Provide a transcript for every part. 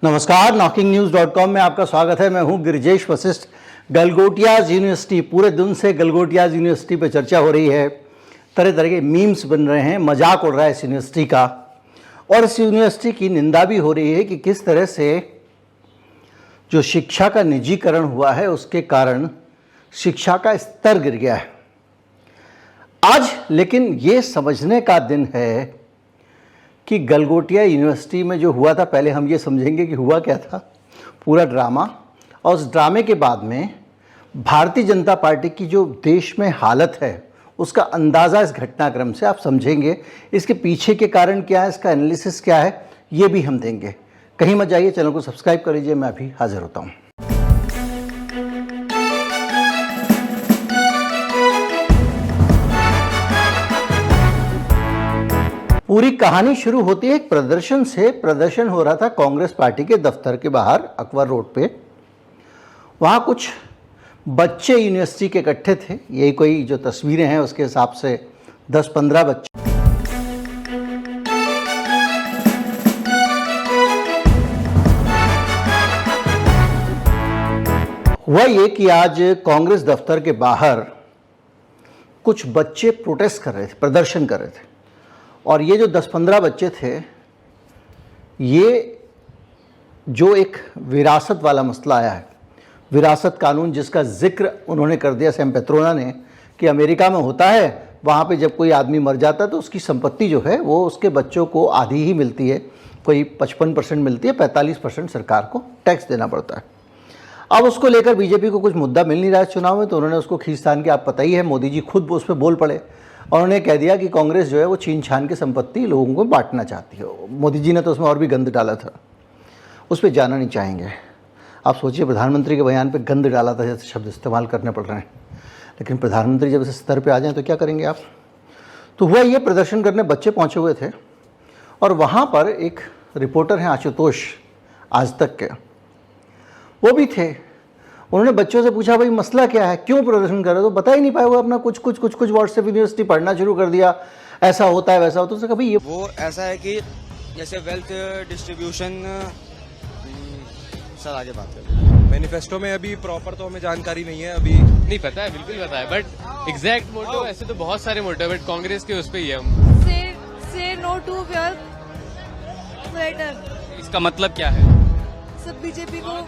नमस्कार, knocking-news.com में आपका स्वागत है। मैं हूं गिरिजेश वशिष्ठ। गलगोटियाज यूनिवर्सिटी, पूरे दिन से गलगोटियाज यूनिवर्सिटी पे चर्चा हो रही है। तरह तरह के मीम्स बन रहे हैं, मजाक उड़ रहा है इस यूनिवर्सिटी का, और इस यूनिवर्सिटी की निंदा भी हो रही है कि किस तरह से जो शिक्षा का निजीकरण हुआ है उसके कारण शिक्षा का स्तर गिर गया है। आज लेकिन ये समझने का दिन है कि गलगोटिया यूनिवर्सिटी में जो हुआ था, पहले हम ये समझेंगे कि हुआ क्या था, पूरा ड्रामा, और उस ड्रामे के बाद में भारतीय जनता पार्टी की जो देश में हालत है उसका अंदाज़ा इस घटनाक्रम से आप समझेंगे। इसके पीछे के कारण क्या है, इसका एनालिसिस क्या है, ये भी हम देंगे। कहीं मत जाइए, चैनल को सब्सक्राइब कर लीजिए। मैं अभी हाजिर होता हूँ। पूरी कहानी शुरू होती है एक प्रदर्शन से। प्रदर्शन हो रहा था कांग्रेस पार्टी के दफ्तर के बाहर अकबर रोड पे। वहाँ कुछ बच्चे यूनिवर्सिटी के इकट्ठे थे। यही कोई जो तस्वीरें हैं उसके हिसाब से 10-15 बच्चे। हुआ ये कि आज कांग्रेस दफ्तर के बाहर कुछ बच्चे प्रोटेस्ट कर रहे थे, प्रदर्शन कर रहे थे, और ये जो 10-15 बच्चे थे, ये जो एक विरासत वाला मसला आया है, विरासत कानून जिसका जिक्र उन्होंने कर दिया सैम पेत्रोदा ने, कि अमेरिका में होता है, वहाँ पे जब कोई आदमी मर जाता है तो उसकी संपत्ति जो है वो उसके बच्चों को आधी ही मिलती है, कोई 55% मिलती है, 45% सरकार को टैक्स देना पड़ता है। अब उसको लेकर बीजेपी को कुछ मुद्दा मिल नहीं रहा है चुनाव में, तो उन्होंने उसको खींचतान के, आप पता ही है, मोदी जी खुद उस पर बोल पड़े और उन्होंने कह दिया कि कांग्रेस जो है वो छीन छान के संपत्ति लोगों को बांटना चाहती है। मोदी जी ने तो उसमें और भी गंद डाला था, उस पर जाना नहीं चाहेंगे। आप सोचिए, प्रधानमंत्री के बयान पे गंद डाला था जैसे शब्द इस्तेमाल करने पड़ रहे हैं, लेकिन प्रधानमंत्री जब इस स्तर पे आ जाएं तो क्या करेंगे आप। तो हुआ ये, प्रदर्शन करने बच्चे पहुँचे हुए थे, और वहाँ पर एक रिपोर्टर हैं आशुतोष, आज तक के, वो भी थे। उन्होंने बच्चों से पूछा, भाई मसला क्या है, क्यों प्रदर्शन कर रहे हो? तो बता ही नहीं पाए वो अपना कुछ व्हाट्सएप यूनिवर्सिटी पढ़ना शुरू कर दिया, ऐसा होता है वैसा होता है। तो कभी ये वो ऐसा है कि जैसे वेल्थ डिस्ट्रीब्यूशन, सर आगे बात करें। मैनिफेस्टो में अभी प्रॉपर तो हमें जानकारी नहीं है, अभी नहीं पता है, बिल्कुल पता है, बट एग्जैक्ट मोटिव ऐसे तो बहुत सारे मोटिव, बट कांग्रेस के उस पे ही है हम। से नो टू वेटर। इसका मतलब क्या है? सब बीजेपी को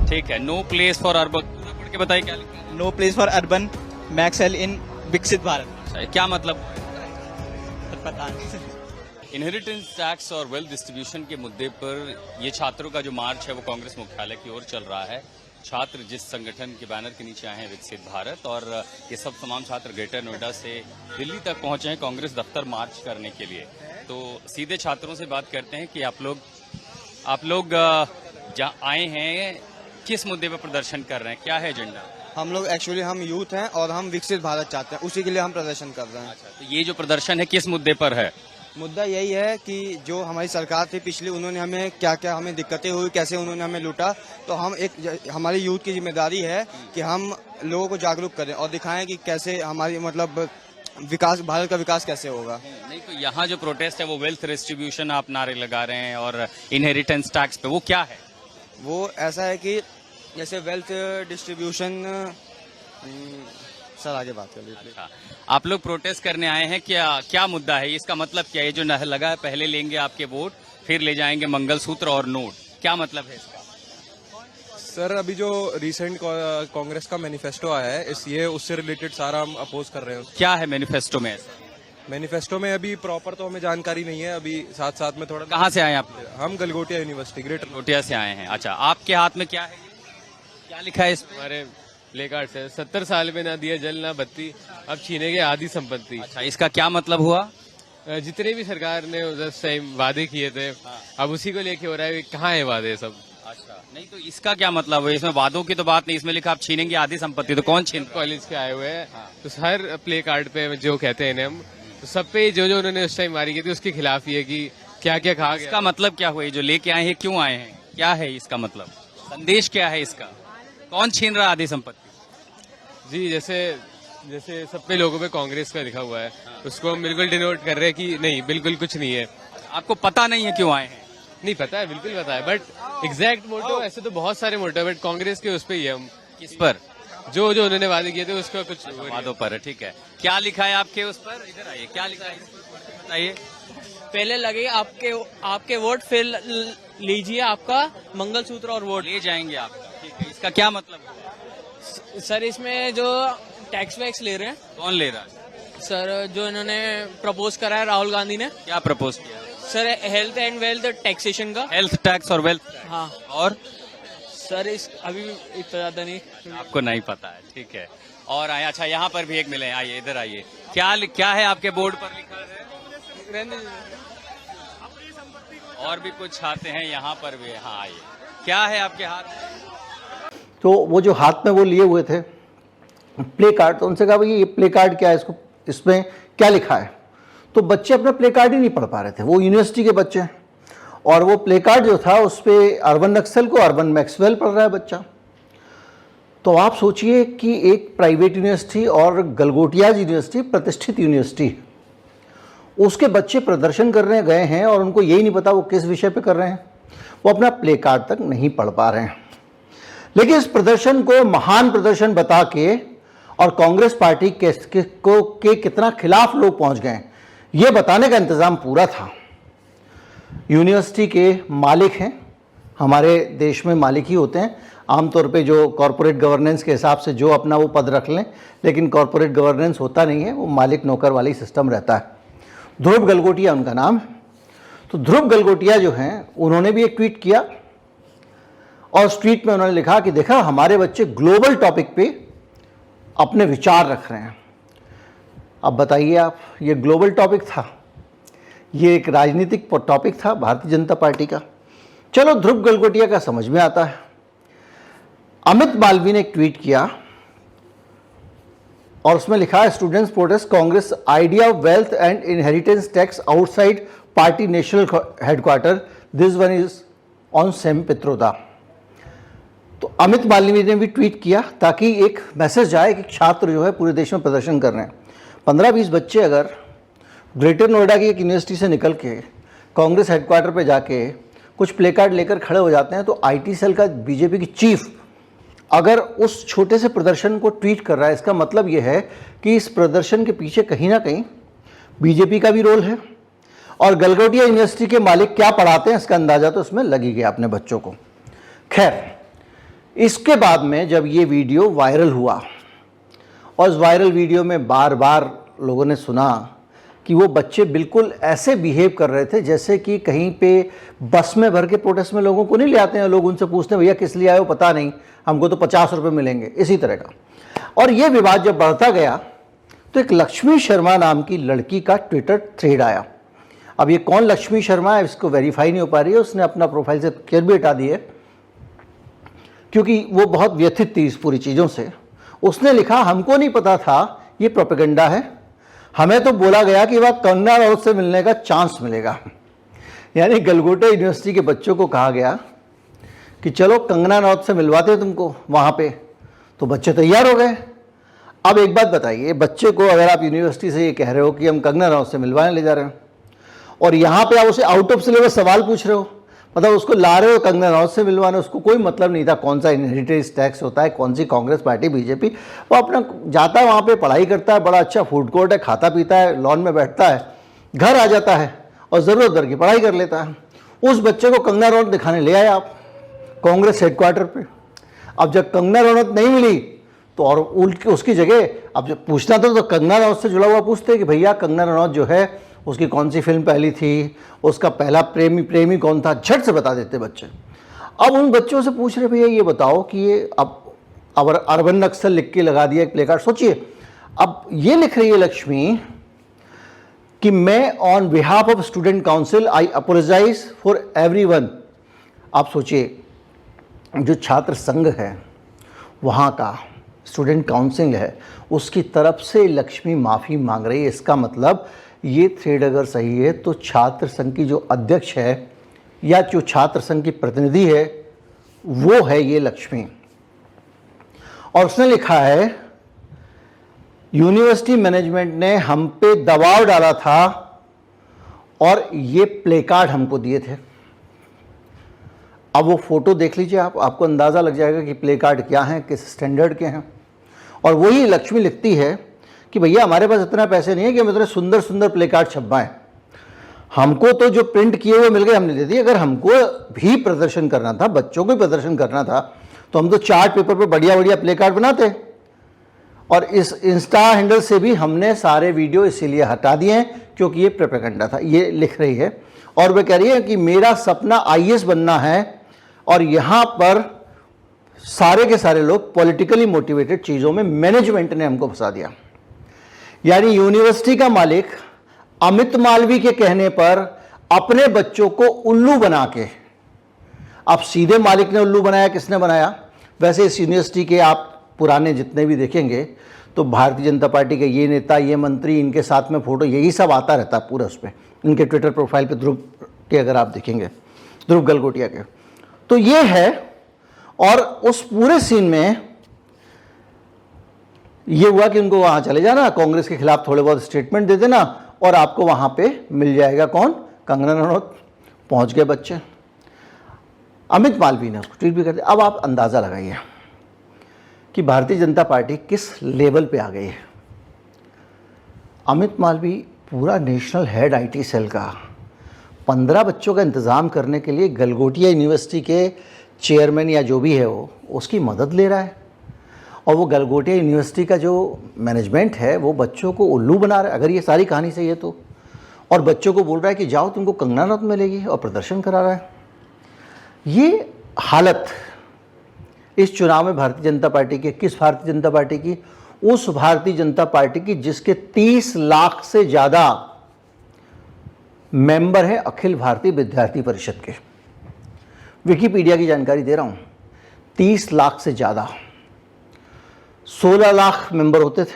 ठीक है, नो प्लेस फॉर अर्बन, पूरा पढ़ के बताइए क्या लिखा है। नो प्लेस फॉर अर्बन मैक्सेल इन विकसित भारत। अच्छा, क्या मतलब? पता नहीं। इनहेरिटेंस टैक्स और वेल्थ डिस्ट्रीब्यूशन के मुद्दे पर ये छात्रों का जो मार्च है वो कांग्रेस मुख्यालय की ओर चल रहा है। छात्र जिस संगठन के बैनर के नीचे आए हैं, विकसित भारत, और ये सब तमाम छात्र ग्रेटर नोएडा से दिल्ली तक पहुंचे हैं कांग्रेस दफ्तर मार्च करने के लिए। तो सीधे छात्रों से बात करते हैं कि आप लोग जहाँ आए हैं किस मुद्दे पर प्रदर्शन कर रहे हैं, क्या है एजेंडा? हम लोग एक्चुअली हम यूथ हैं और हम विकसित भारत चाहते हैं, उसी के लिए हम प्रदर्शन कर रहे हैं। अच्छा, तो ये जो प्रदर्शन है किस मुद्दे पर है? मुद्दा यही है कि जो हमारी सरकार थी पिछली, उन्होंने हमें क्या क्या हमें दिक्कतें हुई, कैसे उन्होंने हमें लूटा। तो हम हमारी यूथ की जिम्मेदारी है कि हम लोगों को जागरूक करें और दिखाएं कि कैसे हमारी मतलब विकास, भारत का विकास कैसे होगा। नहीं, तो यहाँ जो प्रोटेस्ट है वो वेल्थ डिस्ट्रीब्यूशन आप नारे लगा रहे हैं और इनहेरिटेंस टैक्स पे, वो क्या है? वो ऐसा है कि जैसे वेल्थ डिस्ट्रीब्यूशन, सर आगे बात कर लीजिए। अच्छा, आप लोग प्रोटेस्ट करने आए हैं, क्या मुद्दा है? इसका मतलब क्या है? ये जो लगा है, पहले लेंगे आपके वोट, फिर ले जाएंगे मंगलसूत्र और नोट, क्या मतलब है इसका? सर अभी जो रिसेंट कांग्रेस का मैनिफेस्टो आया है, ये उससे रिलेटेड सारा हम अपोज कर रहे हैं। क्या है मैनिफेस्टो में ऐसा? मैनिफेस्टो में अभी प्रॉपर तो हमें जानकारी नहीं है, अभी साथ साथ में थोड़ा। कहाँ से आए आप? हम गलगोटिया यूनिवर्सिटी, ग्रेटर गलगोटिया से आए हैं। अच्छा, आपके हाथ में क्या है, क्या लिखा है इस पर? हमारे प्ले कार्ड से 70 साल में ना दिया जल ना बत्ती, अब छीनेंगे आधी संपत्ति। अच्छा, इसका क्या मतलब हुआ? जितने भी सरकार ने उस टाइम वादे किए थे, अब उसी को लेके हो रहा है, कहाँ है वादे सब। अच्छा, नहीं तो इसका क्या मतलब है? इसमें वादों की तो बात नहीं, इसमें लिखा आप छीनेंगे आधी संपत्ति, तो कौन छीन? कॉलेज के आए हुए हैं, तो हर प्ले कार्ड पे जो कहते हैं इन्हें हम, तो सब पे जो उन्होंने उस टाइम मारी की थी उसके खिलाफ ही है कि क्या क्या कहा गया। इसका मतलब क्या हुआ? जो लेके आए हैं क्यों आए हैं, क्या है इसका मतलब, संदेश क्या है इसका? कौन छीन रहा आधी संपत्ति? जी, जैसे सब पे लोगों पे कांग्रेस का लिखा हुआ है, उसको हम बिल्कुल डिनोट कर रहे हैं कि नहीं, बिल्कुल कुछ नहीं है। आपको पता नहीं है क्यों आए हैं? नहीं पता है, बिल्कुल पता है, बट एग्जैक्ट मोटो ऐसे तो बहुत सारे मोटो है, बट कांग्रेस के उस पे ही है हम। किस पर? जो जो उन्होंने वादे किए थे उसका कुछ वादों पर है, ठीक है। क्या लिखा है आपके उस पर? इधर आइए, क्या लिखा है इस पर बताइए। पहले लगे आपके वोट, फिर लीजिए आपका मंगलसूत्र और वोट। ले जाएंगे आपका, ठीक है। इसका क्या मतलब है? सर इसमें जो टैक्स वैक्स ले रहे हैं कौन ले रहा है? सर, जो इन्होंने प्रपोज करा है राहुल गांधी ने, क्या प्रपोज किया? Sir health and wealth taxation का। हेल्थ टैक्स और वेल्थ टैक्स। हाँ और सर, इस अभी इतना ज्यादा नहीं। आपको नहीं पता है, ठीक है। और आए, अच्छा यहाँ पर भी एक मिले, आइए इधर आइए। क्या है आपके बोर्ड पर लिखा है? और भी कुछ छाते हैं यहाँ पर भी। हाँ आइए, क्या है आपके हाथ में? तो वो जो हाथ में वो लिए हुए थे प्ले कार्ड, तो उनसे कहा भाई ये प्ले कार्ड क्या है, इसको इसमें क्या लिखा है? तो बच्चे अपना प्ले कार्ड ही नहीं पढ़ पा रहे थे, वो यूनिवर्सिटी के बच्चे हैं, और वो प्ले कार्ड जो था उस पर अर्बन नक्सल को अर्बन मैक्सवेल पढ़ रहा है बच्चा। तो आप सोचिए कि एक प्राइवेट यूनिवर्सिटी और गलगोटियाज यूनिवर्सिटी प्रतिष्ठित यूनिवर्सिटी, उसके बच्चे प्रदर्शन करने गए हैं और उनको यही नहीं पता वो किस विषय पे कर रहे हैं, वो अपना प्ले कार्ड तक नहीं पढ़ पा रहे हैं। लेकिन इस प्रदर्शन को महान प्रदर्शन बता के और कांग्रेस पार्टी के कितना खिलाफ लोग पहुंच गए, ये बताने का इंतजाम पूरा था। यूनिवर्सिटी के मालिक हैं, हमारे देश में मालिक ही होते हैं आमतौर पे, जो कॉरपोरेट गवर्नेंस के हिसाब से जो अपना वो पद रख लें, लेकिन कॉरपोरेट गवर्नेंस होता नहीं है, वो मालिक नौकर वाली सिस्टम रहता है। ध्रुव गलगोटिया उनका नाम है। तो ध्रुव गलगोटिया जो हैं, उन्होंने भी एक ट्वीट किया, और उस ट्वीट में उन्होंने लिखा कि देखा हमारे बच्चे ग्लोबल टॉपिक पे अपने विचार रख रहे हैं। अब बताइए आप, ये ग्लोबल टॉपिक था, ये एक राजनीतिक टॉपिक था भारतीय जनता पार्टी का। चलो ध्रुव गलगोटिया का समझ में आता है। अमित मालवीय ने एक ट्वीट किया और उसमें लिखा है students protest Congress idea of wealth and inheritance tax outside party national headquarter, this one is on same Pitroda. तो अमित मालवीय ने भी ट्वीट किया ताकि एक मैसेज जाए कि छात्र जो है पूरे देश में प्रदर्शन कर रहे हैं। 15-20 बच्चे अगर ग्रेटर नोएडा की एक यूनिवर्सिटी से निकल के कांग्रेस हेडक्वार्टर पे जाके कुछ प्ले कार्ड लेकर खड़े हो जाते हैं, तो आईटी सेल का बीजेपी की चीफ अगर उस छोटे से प्रदर्शन को ट्वीट कर रहा है, इसका मतलब यह है कि इस प्रदर्शन के पीछे कहीं ना कहीं बीजेपी का भी रोल है। और गलगोटिया यूनिवर्सिटी के मालिक क्या पढ़ाते हैं इसका अंदाजा तो इसमें लग ही गया अपने बच्चों को। खैर, इसके बाद में जब ये वीडियो वायरल हुआ और इस वायरल वीडियो में बार बार लोगों ने सुना कि वो बच्चे बिल्कुल ऐसे बिहेव कर रहे थे जैसे कि कहीं पे बस में भर के प्रोटेस्ट में लोगों को नहीं ले आते हैं, लोग उनसे पूछते हैं भैया किस लिए आए हो, पता नहीं, हमको तो 50 रुपये मिलेंगे, इसी तरह का। और ये विवाद जब बढ़ता गया तो एक लक्ष्मी शर्मा नाम की लड़की का ट्विटर थ्रेड आया। अब ये कौन लक्ष्मी शर्मा है इसको वेरीफाई नहीं हो पा रही है, उसने अपना प्रोफाइल से पिक्चर भी हटा दी है क्योंकि वो बहुत व्यथित थी इस पूरी चीज़ों से। उसने लिखा हमको नहीं पता था ये प्रोपेगेंडा है, हमें तो बोला गया कि वह कंगना राउत से मिलने का चांस मिलेगा। यानी गलगोटिया यूनिवर्सिटी के बच्चों को कहा गया कि चलो कंगना राउत से मिलवाते हैं तुमको वहाँ पे, तो बच्चे तैयार हो गए। अब एक बात बताइए, बच्चे को अगर आप यूनिवर्सिटी से ये कह रहे हो कि हम कंगना राउत से मिलवाने ले जा रहे हैं और यहाँ पे आप उसे आउट ऑफ सिलेबस सवाल पूछ रहे हो, मतलब उसको ला रहे हो कंगना राउत से मिलवाने, उसको कोई मतलब नहीं था कौन सा इनहेरिटेंस टैक्स होता है, कौन सी कांग्रेस पार्टी बीजेपी। वो अपना जाता है वहाँ पे पढ़ाई करता है, बड़ा अच्छा फूड कोर्ट है, खाता पीता है, लॉन में बैठता है, घर आ जाता है और ज़रूरत भर की पढ़ाई कर लेता है। उस बच्चे को कंगना रनौत दिखाने ले आए आप कांग्रेस हेडक्वार्टर पे। अब जब कंगना रनौत नहीं मिली तो और उसकी जगह अब जब पूछना था तो कंगना रनौत से जुड़ा हुआ पूछते कि भैया कंगना रनौत जो है उसकी कौन सी फिल्म पहली थी, उसका पहला प्रेमी कौन था, झट से बता देते बच्चे। अब उन बच्चों से पूछ रहे भैया ये बताओ कि ये अब अर्बन नक्सल लिख के लगा दिया एक प्ले कार्ड। सोचिए, अब ये लिख रही है लक्ष्मी कि मैं on behalf of student council I apologize for everyone. आप सोचिए, जो छात्र संघ है वहाँ का स्टूडेंट काउंसिल है, उसकी तरफ से लक्ष्मी माफ़ी मांग रही है। इसका मतलब ये थ्रेड अगर सही है तो छात्र संघ की जो अध्यक्ष है या जो छात्र संघ की प्रतिनिधि है वो है ये लक्ष्मी। और उसने लिखा है यूनिवर्सिटी मैनेजमेंट ने हम पे दबाव डाला था और ये प्ले कार्ड हमको दिए थे। अब वो फोटो देख लीजिए आप, आपको अंदाज़ा लग जाएगा कि प्ले कार्ड क्या हैं, किस स्टैंडर्ड के हैं। और वही लक्ष्मी लिखती है कि भैया हमारे पास इतना पैसे नहीं है कि हम इतने सुंदर सुंदर प्ले कार्ड छपवाएं, हमको तो जो प्रिंट किए हुए मिल गए हमने दे दिए। अगर हमको भी प्रदर्शन करना था, बच्चों को भी प्रदर्शन करना था, तो हम तो चार्ट पेपर पर बढ़िया बढ़िया प्ले कार्ड बनाते। और इस इंस्टा हैंडल से भी हमने सारे वीडियो इसीलिए हटा दिए हैं क्योंकि ये प्रोपेगेंडा था। ये लिख रही है और वह कह रही है कि मेरा सपना IAS बनना है, और यहाँ पर सारे के सारे लोग पॉलिटिकली मोटिवेटेड चीज़ों में मैनेजमेंट ने हमको फंसा दिया। यानी यूनिवर्सिटी का मालिक अमित मालवीय के कहने पर अपने बच्चों को उल्लू बना के, अब सीधे मालिक ने उल्लू बनाया, किसने बनाया? वैसे इस यूनिवर्सिटी के आप पुराने जितने भी देखेंगे तो भारतीय जनता पार्टी के ये नेता, ये मंत्री, इनके साथ में फोटो, यही सब आता रहता है पूरा उस पर, इनके ट्विटर प्रोफाइल पे ध्रुव के अगर आप देखेंगे, ध्रुव गलगोटिया के, तो ये है। और उस पूरे सीन में ये हुआ कि उनको वहां चले जाना, कांग्रेस के खिलाफ थोड़े बहुत स्टेटमेंट दे देना और आपको वहां पे मिल जाएगा कौन? कंगना रनौत। पहुंच गए बच्चे, अमित मालवीय ने उसको ट्वीट भी कर दिया। अब आप अंदाजा लगाइए कि भारतीय जनता पार्टी किस लेवल पे आ गई है। अमित मालवीय पूरा नेशनल हेड IT सेल का 15 बच्चों का इंतज़ाम करने के लिए गलगोटिया यूनिवर्सिटी के चेयरमैन या जो भी है वो उसकी मदद ले रहा है। और वो गलगोटिया यूनिवर्सिटी का जो मैनेजमेंट है वो बच्चों को उल्लू बना रहा है, अगर ये सारी कहानी सही है तो। और बच्चों को बोल रहा है कि जाओ तुमको कंगना रनौत मिलेगी, और प्रदर्शन करा रहा है। ये हालत इस चुनाव में भारतीय जनता पार्टी की, किस भारतीय जनता पार्टी की? उस भारतीय जनता पार्टी की जिसके 30 लाख से ज़्यादा मेंबर हैं अखिल भारतीय विद्यार्थी परिषद के। विकिपीडिया की जानकारी दे रहा हूँ, 30 लाख से ज़्यादा। 16 लाख मेंबर होते थे,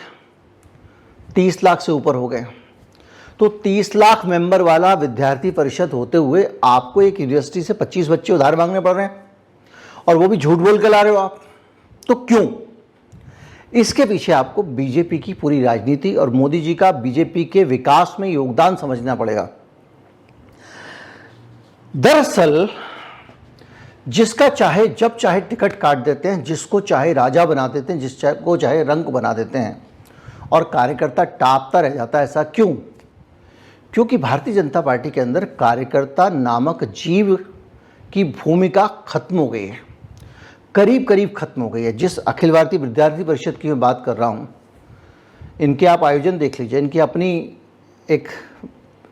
30 लाख से ऊपर हो गए। तो 30 लाख मेंबर वाला विद्यार्थी परिषद होते हुए आपको एक यूनिवर्सिटी से 25 बच्चे उधार मांगने पड़ रहे हैं, और वो भी झूठ बोल के ला रहे हो आप। तो क्यों? इसके पीछे आपको बीजेपी की पूरी राजनीति और मोदी जी का बीजेपी के विकास में योगदान समझना पड़ेगा। दरअसल जिसका चाहे जब चाहे टिकट काट देते हैं, जिसको चाहे राजा बना देते हैं, जिसको चाहे रंक बना देते हैं, और कार्यकर्ता टापता रह जाता है। ऐसा क्यों? क्योंकि भारतीय जनता पार्टी के अंदर कार्यकर्ता नामक जीव की भूमिका खत्म हो गई है, करीब करीब खत्म हो गई है। जिस अखिल भारतीय विद्यार्थी परिषद की मैं बात कर रहा हूँ, इनके आप आयोजन देख लीजिए, इनकी अपनी एक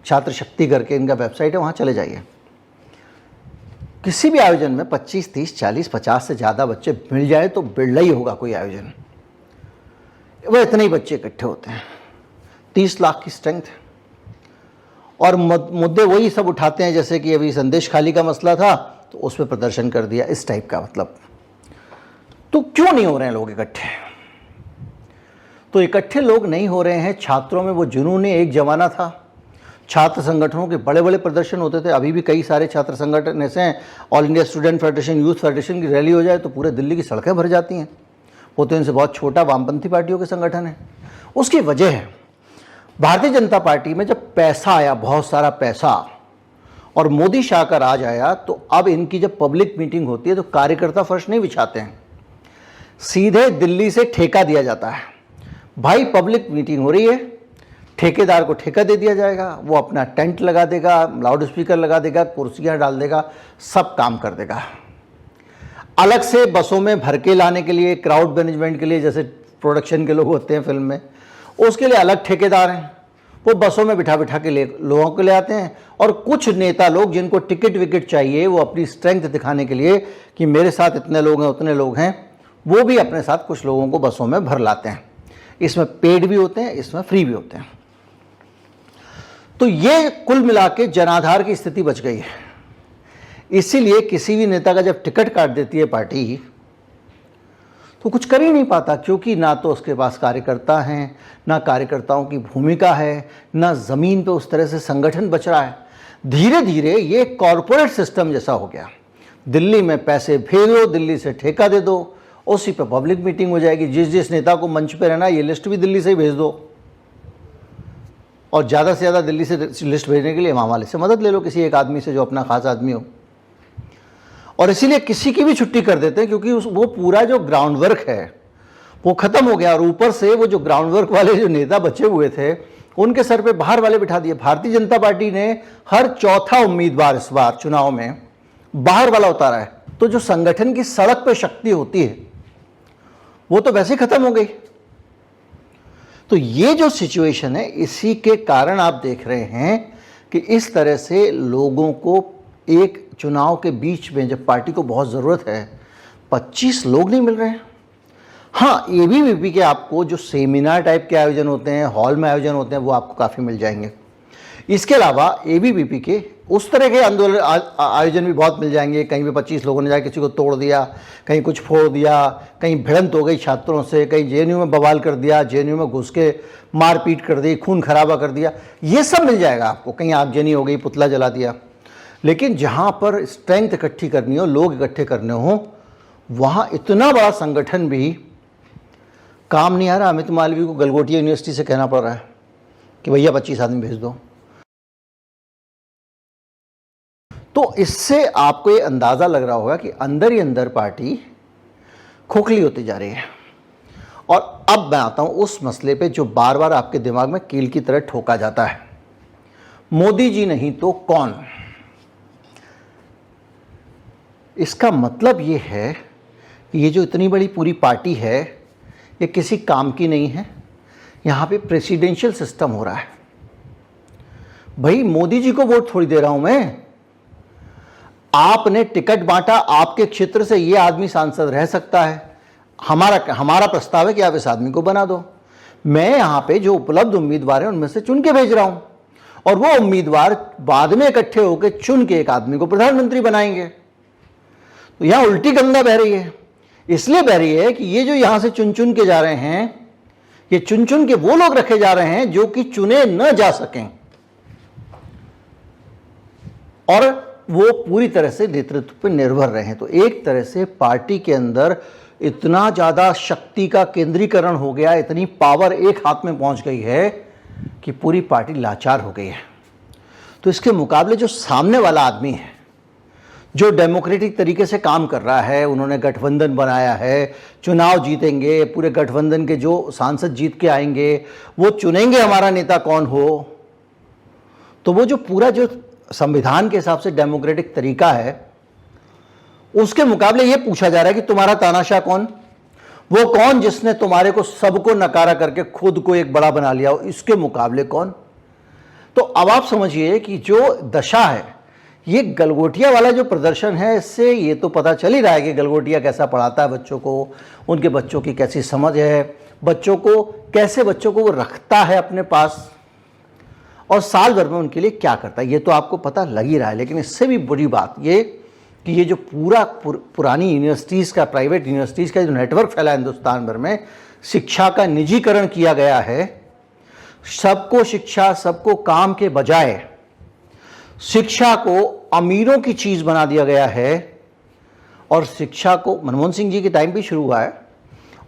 छात्र शक्ति करके इनका वेबसाइट है, वहाँ चले जाइए। किसी भी आयोजन में 25, 30, 40, 50 से ज़्यादा बच्चे मिल जाए तो बिरला ही होगा कोई आयोजन। वह इतने ही बच्चे इकट्ठे होते हैं, 30 लाख की स्ट्रेंथ है। और मुद्दे वही सब उठाते हैं, जैसे कि अभी संदेश खाली का मसला था तो उस पर प्रदर्शन कर दिया, इस टाइप का। मतलब तो क्यों नहीं हो रहे हैं लोग इकट्ठे? तो इकट्ठे लोग नहीं हो रहे हैं, छात्रों में वो जुनून एक जमाना था, छात्र संगठनों के बड़े बड़े प्रदर्शन होते थे। अभी भी कई सारे छात्र संगठन ऐसे हैं, all India student federation, youth federation की रैली हो जाए तो पूरे दिल्ली की सड़कें भर जाती हैं। वो तो इनसे बहुत छोटा वामपंथी पार्टियों के संगठन है। उसकी वजह है भारतीय जनता पार्टी में जब पैसा आया, बहुत सारा पैसा, और मोदी शाह का राज आया, तो अब इनकी जब पब्लिक मीटिंग होती है तो कार्यकर्ता फर्श नहीं बिछाते हैं, सीधे दिल्ली से ठेका दिया जाता है। भाई पब्लिक मीटिंग हो रही है, ठेकेदार को ठेका दे दिया जाएगा, वो अपना टेंट लगा देगा, लाउड स्पीकर लगा देगा, कुर्सियां डाल देगा, सब काम कर देगा। अलग से बसों में भर के लाने के लिए, क्राउड मैनेजमेंट के लिए, जैसे प्रोडक्शन के लोग होते हैं फिल्म में, उसके लिए अलग ठेकेदार हैं। वो बसों में बिठा बिठा के लोगों को ले आते हैं। और कुछ नेता लोग जिनको टिकट विकेट चाहिए, वो अपनी स्ट्रेंथ दिखाने के लिए कि मेरे साथ इतने लोग हैं, उतने लोग हैं, वो भी अपने साथ कुछ लोगों को बसों में भर लाते हैं। इसमें पेड भी होते हैं, इसमें फ्री भी होते हैं। तो ये कुल मिला के जनाधार की स्थिति बच गई है। इसीलिए किसी भी नेता का जब टिकट काट देती है पार्टी तो कुछ कर ही नहीं पाता, क्योंकि ना तो उसके पास कार्यकर्ता हैं, ना कार्यकर्ताओं की भूमिका है, ना ज़मीन पे उस तरह से संगठन बच रहा है। धीरे धीरे ये कॉरपोरेट सिस्टम जैसा हो गया। दिल्ली में पैसे भेज दो, दिल्ली से ठेका दे दो, उसी पे पब्लिक मीटिंग हो जाएगी। जिस जिस नेता को मंच पे रहना है, ये लिस्ट भी दिल्ली से ही भेज दो। और ज़्यादा से ज़्यादा दिल्ली से लिस्ट भेजने के लिए इमाम वाले से मदद ले लो, किसी एक आदमी से जो अपना खास आदमी हो। और इसीलिए किसी की भी छुट्टी कर देते हैं क्योंकि वो पूरा जो ग्राउंड वर्क है वो ख़त्म हो गया, और ऊपर से वो जो ग्राउंड वर्क वाले जो नेता बचे हुए थे उनके सर पे बाहर वाले बिठा दिए। भारतीय जनता पार्टी ने हर चौथा उम्मीदवार इस बार चुनाव में बाहर वाला उतारा है। तो जो संगठन की सड़क पे शक्ति होती है वो तो वैसे ही खत्म हो गई। तो ये जो सिचुएशन है, इसी के कारण आप देख रहे हैं कि इस तरह से लोगों को एक चुनाव के बीच में जब पार्टी को बहुत ज़रूरत है 25 लोग नहीं मिल रहे हैं। हाँ, एबीवीपी के आपको जो सेमिनार टाइप के आयोजन होते हैं, हॉल में आयोजन होते हैं, वो आपको काफ़ी मिल जाएंगे। इसके अलावा एबीवीपी के उस तरह के आंदोलन आयोजन भी बहुत मिल जाएंगे। कहीं पे 25 लोगों ने जाकर किसी को तोड़ दिया, कहीं कुछ फोड़ दिया, कहीं भिड़ंत हो गई छात्रों से, कहीं जेएनयू में बवाल कर दिया, जेएनयू में घुस के मारपीट कर दी, खून खराबा कर दिया, ये सब मिल जाएगा आपको। कहीं आगजनी हो गई, पुतला जला दिया। लेकिन जहाँ पर स्ट्रेंथ इकट्ठी करनी हो, लोग इकट्ठे करने हो, वहाँ इतना बड़ा संगठन भी काम नहीं आ रहा। अमित मालवीय को गलगोटिया यूनिवर्सिटी से कहना पड़ रहा है कि भैया 25 आदमी भेज दो। तो इससे आपको ये अंदाज़ा लग रहा होगा कि अंदर ही अंदर पार्टी खोखली होती जा रही है। और अब मैं आता हूँ उस मसले पे जो बार बार आपके दिमाग में कील की तरह ठोका जाता है, मोदी जी नहीं तो कौन। इसका मतलब ये है कि ये जो इतनी बड़ी पूरी पार्टी है ये किसी काम की नहीं है। यहाँ पे प्रेसिडेंशियल सिस्टम हो रहा है। भाई मोदी जी को वोट थोड़ी दे रहा हूँ मैं। आपने टिकट बांटा, आपके क्षेत्र से ये आदमी सांसद रह सकता है, हमारा प्रस्ताव है कि आप इस आदमी को बना दो। मैं यहाँ पे जो उपलब्ध उम्मीदवार हैं उनमें से चुन के भेज रहा हूँ, और वो उम्मीदवार बाद में इकट्ठे होकर चुन के एक आदमी को प्रधानमंत्री बनाएंगे। तो यहाँ उल्टी गंगा बह रही है। इसलिए बह रही है कि ये जो यहाँ से चुन चुन के जा रहे हैं, ये चुन चुन के वो लोग रखे जा रहे हैं जो कि चुने न जा सकें, और वो पूरी तरह से नेतृत्व पर निर्भर रहे हैं। तो एक तरह से पार्टी के अंदर इतना ज़्यादा शक्ति का केंद्रीकरण हो गया, इतनी पावर एक हाथ में पहुंच गई है कि पूरी पार्टी लाचार हो गई है। तो इसके मुकाबले जो सामने वाला आदमी है, जो डेमोक्रेटिक तरीके से काम कर रहा है, उन्होंने गठबंधन बनाया है, चुनाव जीतेंगे, पूरे गठबंधन के जो सांसद जीत के आएंगे वो चुनेंगे हमारा नेता कौन हो। तो वो जो पूरा जो संविधान के हिसाब से डेमोक्रेटिक तरीका है, उसके मुकाबले ये पूछा जा रहा है कि तुम्हारा तानाशाह कौन, वो कौन जिसने तुम्हारे को सबको नकारा करके खुद को एक बड़ा बना लिया हो, इसके मुकाबले कौन। तो अब आप समझिए कि जो दशा है, ये गलगोटिया वाला जो प्रदर्शन है, इससे ये तो पता चल ही रहा है कि गलगोटिया कैसा पढ़ाता है बच्चों को, उनके बच्चों की कैसी समझ है, बच्चों को वो रखता है अपने पास, और साल भर में उनके लिए क्या करता है, ये तो आपको पता लग ही रहा है। लेकिन इससे भी बुरी बात ये कि ये जो पुरानी यूनिवर्सिटीज़ का, प्राइवेट यूनिवर्सिटीज़ का जो नेटवर्क फैला है हिंदुस्तान भर में, शिक्षा का निजीकरण किया गया है। सबको शिक्षा, सबको काम के बजाय शिक्षा को अमीरों की चीज़ बना दिया गया है। और शिक्षा को मनमोहन सिंह जी के टाइम भी शुरू हुआ है,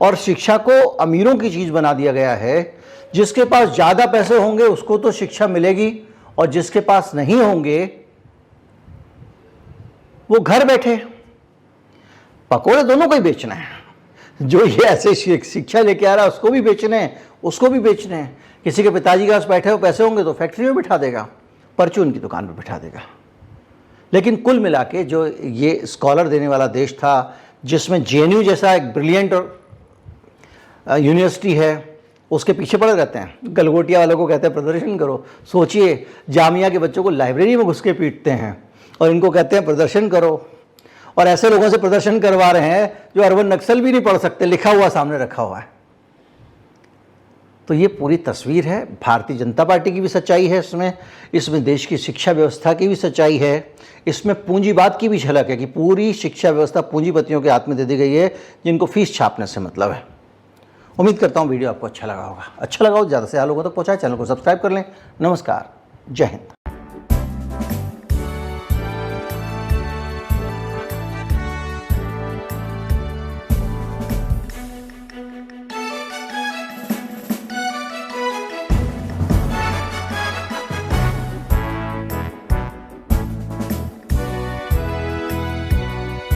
और शिक्षा को अमीरों की चीज़ बना दिया गया है। जिसके पास ज़्यादा पैसे होंगे उसको तो शिक्षा मिलेगी, और जिसके पास नहीं होंगे वो घर बैठे पकोड़े दोनों को ही बेचना है। जो ये ऐसे शिक्षा लेके आ रहा है उसको भी बेचने हैं, उसको भी बेचने हैं। किसी के पिताजी के पास बैठे हो पैसे होंगे तो फैक्ट्री में बिठा देगा, परचून की दुकान पर बिठा देगा। लेकिन कुल मिला के जो ये स्कॉलर देने वाला देश था, जिसमें जेएनयू जैसा एक ब्रिलियंट यूनिवर्सिटी है, उसके पीछे पड़े रहते हैं। गलगोटिया वालों को कहते हैं प्रदर्शन करो। सोचिए, जामिया के बच्चों को लाइब्रेरी में घुस के पीटते हैं और इनको कहते हैं प्रदर्शन करो, और ऐसे लोगों से प्रदर्शन करवा रहे हैं जो अरबन नक्सल भी नहीं पढ़ सकते, लिखा हुआ सामने रखा हुआ है। तो ये पूरी तस्वीर है। भारतीय जनता पार्टी की भी सच्चाई है इसमें देश की शिक्षा व्यवस्था की भी सच्चाई है, इसमें पूंजीवाद की भी झलक है कि पूरी शिक्षा व्यवस्था पूंजीपतियों के हाथ में दे दी गई है, जिनको फीस छापने से मतलब है। उम्मीद करता हूँ वीडियो आपको अच्छा लगा होगा। अच्छा लगा हो ज़्यादा से ज़्यादा लोगों तक पहुँचाए, चैनल को सब्सक्राइब कर लें। नमस्कार, जय हिंद।